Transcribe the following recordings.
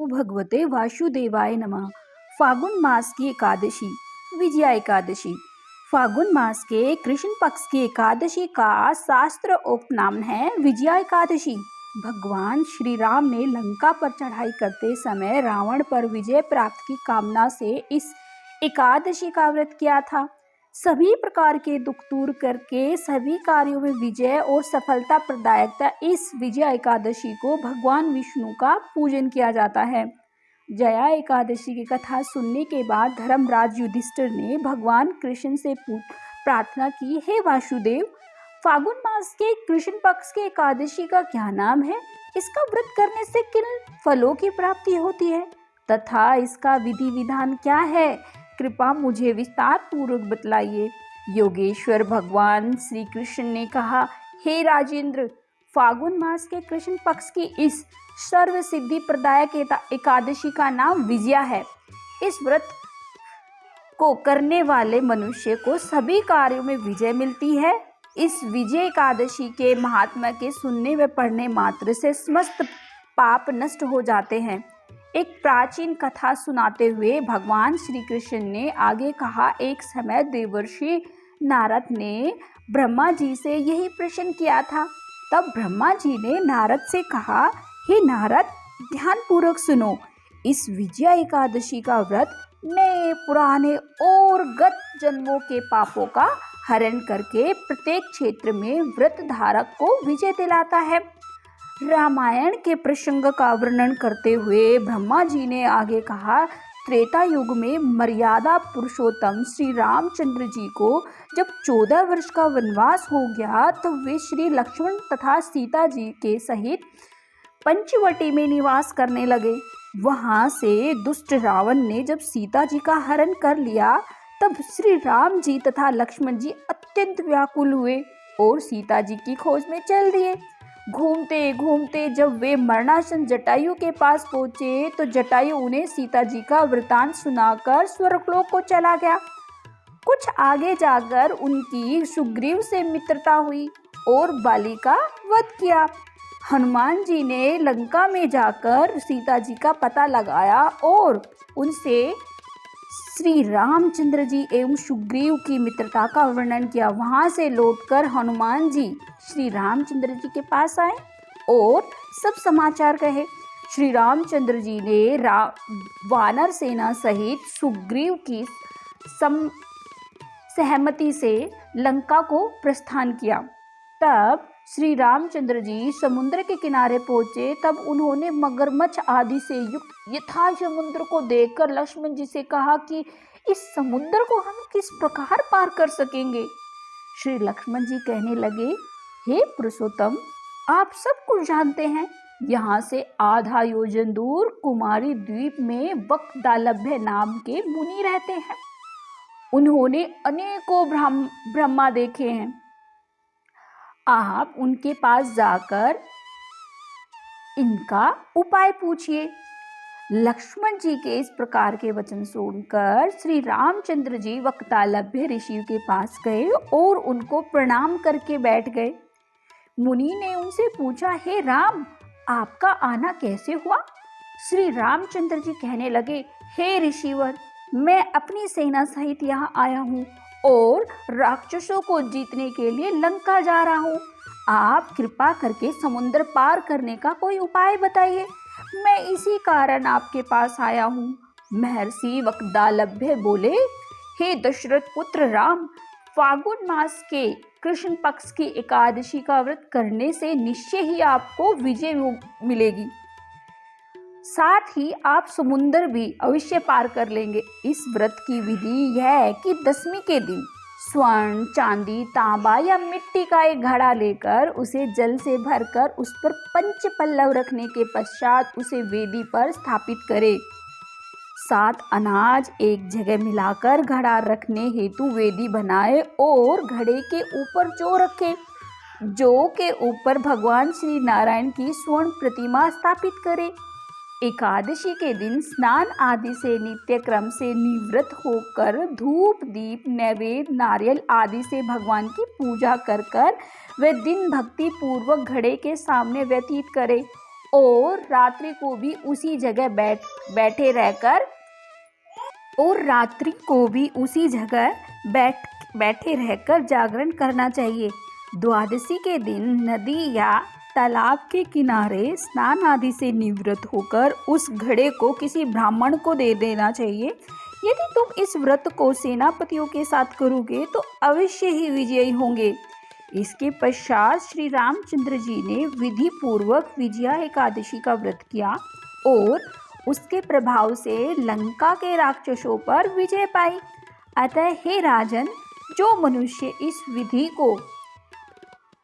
भगवते वासुदेवाय नमः। फागुन मास की एकादशी, विजया एकादशी। फागुन मास के कृष्ण पक्ष की एकादशी का शास्त्र उक्त नाम है विजया एकादशी। भगवान श्री राम ने लंका पर चढ़ाई करते समय रावण पर विजय प्राप्त की कामना से इस एकादशी का व्रत किया था। सभी प्रकार के दुख दूर करके सभी कार्यों में विजय और सफलता प्रदायकता इस विजया एकादशी को भगवान विष्णु का पूजन किया जाता है। जया एकादशी की कथा सुनने के बाद धर्मराज युधिष्ठिर ने भगवान कृष्ण से प्रार्थना की, हे वासुदेव, फागुन मास के कृष्ण पक्ष के एकादशी का क्या नाम है? इसका व्रत करने से किन फलों की प्राप्ति होती है तथा इसका विधि विधान क्या है? कृपा मुझे विस्तार पूर्वक बतलाइए। योगेश्वर भगवान श्री कृष्ण ने कहा, हे राजेंद्र, फागुन मास के कृष्ण पक्ष की इस सर्व सिद्धि प्रदायक एकादशी का नाम विजया है। इस व्रत को करने वाले मनुष्य को सभी कार्यों में विजय मिलती है। इस विजय एकादशी के महात्मा के सुनने व पढ़ने मात्र से समस्त पाप नष्ट हो जाते हैं। एक प्राचीन कथा सुनाते हुए भगवान श्री कृष्ण ने आगे कहा, एक समय देवर्षि नारद ने ब्रह्मा जी से यही प्रश्न किया था। तब ब्रह्मा जी ने नारद से कहा, हे नारद, ध्यान पूर्वक सुनो। इस विजया एकादशी का व्रत नए पुराने और गत जन्मों के पापों का हरण करके प्रत्येक क्षेत्र में व्रत धारक को विजय दिलाता है। रामायण के प्रसंग का वर्णन करते हुए ब्रह्मा जी ने आगे कहा, त्रेता युग में मर्यादा पुरुषोत्तम श्री रामचंद्र जी को जब 14 वर्ष का वनवास हो गया तो वे श्री लक्ष्मण तथा सीता जी के सहित पंचवटी में निवास करने लगे। वहां से दुष्ट रावण ने जब सीता जी का हरण कर लिया तब श्री राम जी तथा लक्ष्मण जी अत्यंत व्याकुल हुए और सीता जी की खोज में चल दिए। घूमते घूमते जब वे मरणासन जटायु के पास पहुंचे तो जटायु उन्हें सीता जी का वृतांत सुनाकर स्वर्गलोक को चला गया। कुछ आगे जाकर उनकी सुग्रीव से मित्रता हुई और बाली का वध किया। हनुमान जी ने लंका में जाकर सीता जी का पता लगाया और उनसे श्री रामचंद्र जी एवं सुग्रीव की मित्रता का वर्णन किया। वहां से लौटकर हनुमान जी श्री रामचंद्र जी के पास आए और सब समाचार कहे। श्री रामचंद्र जी ने वानर सेना सहित सुग्रीव की सहमति से लंका को प्रस्थान किया। तब श्री रामचंद्र जी समुद्र के किनारे पहुंचे। तब उन्होंने मगरमच्छ आदि से युक्त यथा समुद्र को देखकर लक्ष्मण जी से कहा कि इस समुद्र को हम किस प्रकार पार कर सकेंगे? श्री लक्ष्मण जी कहने लगे, हे पुरुषोत्तम, आप सब कुछ जानते हैं। यहाँ से आधा योजन दूर कुमारी द्वीप में वक्दालभ्य नाम के मुनि रहते हैं। उन्होंने अनेकों ब्रह्मा देखे हैं। आप उनके पास जाकर इनका उपाय पूछिए। लक्ष्मण जी के इस प्रकार के वचन सुनकर श्री रामचंद्र जी वक्तालभ्य ऋषि के पास गए और उनको प्रणाम करके बैठ गए। मुनि ने उनसे पूछा, हे राम, आपका आना कैसे हुआ? श्री रामचंद्र जी कहने लगे, हे ऋषिवर, मैं अपनी सेना सहित यहाँ आया हूँ और राक्षसों को जीतने के लिए लंका जा रहा हूँ। आप कृपा करके समुद्र पार करने का कोई उपाय बताइए। मैं इसी कारण आपके पास आया हूँ। महर्षि वक्दालभ्य बोले, हे दशरथ पुत्र राम, फागुन मास के कृष्ण पक्ष की एकादशी का व्रत करने से निश्चय ही आपको विजय मिलेगी। साथ ही आप समुद्र भी अवश्य पार कर लेंगे। इस व्रत की विधि यह है कि दशमी के दिन स्वर्ण, चांदी, तांबा या मिट्टी का एक घड़ा लेकर उसे जल से भरकर उस पर पंच पल्लव रखने के पश्चात उसे वेदी पर स्थापित करें। 7 अनाज एक जगह मिलाकर घड़ा रखने हेतु वेदी बनाए और घड़े के ऊपर जौ रखे। जौ के ऊपर भगवान श्री नारायण की स्वर्ण प्रतिमा स्थापित करें। एकादशी के दिन स्नान आदि से नित्य क्रम से निवृत्त होकर धूप, दीप, नैवेद्य, नारियल आदि से भगवान की पूजा कर वे दिन भक्ति पूर्वक घड़े के सामने व्यतीत करें और रात्रि को भी उसी जगह बैठे रहकर जागरण करना चाहिए। द्वादशी के दिन नदी या तालाब के किनारे स्नान आदि से निवृत्त होकर उस घड़े को किसी ब्राह्मण को दे देना चाहिए। यदि तुम इस व्रत को सेनापतियों के साथ करोगे तो अवश्य ही विजयी होंगे। इसके पश्चात श्री रामचंद्र जी ने विधि पूर्वक विजया एकादशी का व्रत किया और उसके प्रभाव से लंका के राक्षसों पर विजय पाई। अतः हे राजन, जो मनुष्य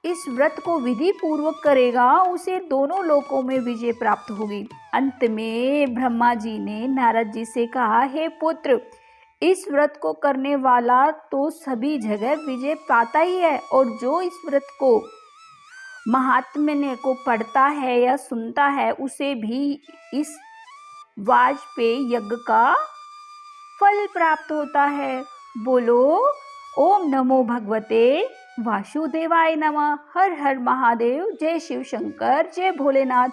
इस व्रत को विधि पूर्वक करेगा उसे दोनों लोकों में विजय प्राप्त होगी। अंत में ब्रह्मा जी ने नारद जी से कहा, हे पुत्र, इस व्रत को करने वाला तो सभी जगह विजय पाता ही है, और जो इस व्रत को महात्म्य को पढ़ता है या सुनता है उसे भी इस वाजपेयी यज्ञ का फल प्राप्त होता है। बोलो ओम नमो भगवते वासुदेवाय नमः। हर हर महादेव। जय शिव शंकर, जय भोलेनाथ।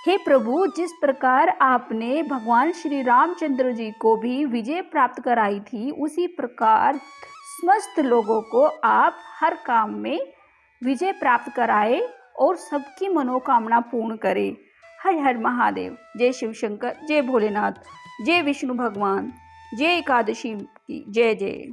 हे प्रभु, जिस प्रकार आपने भगवान श्री रामचंद्र जी को भी विजय प्राप्त कराई थी, उसी प्रकार समस्त लोगों को आप हर काम में विजय प्राप्त कराए और सबकी मनोकामना पूर्ण करे। हर हर महादेव। जय शिव शंकर, जय भोलेनाथ, जय विष्णु भगवान, जय एकादशी की जय जय।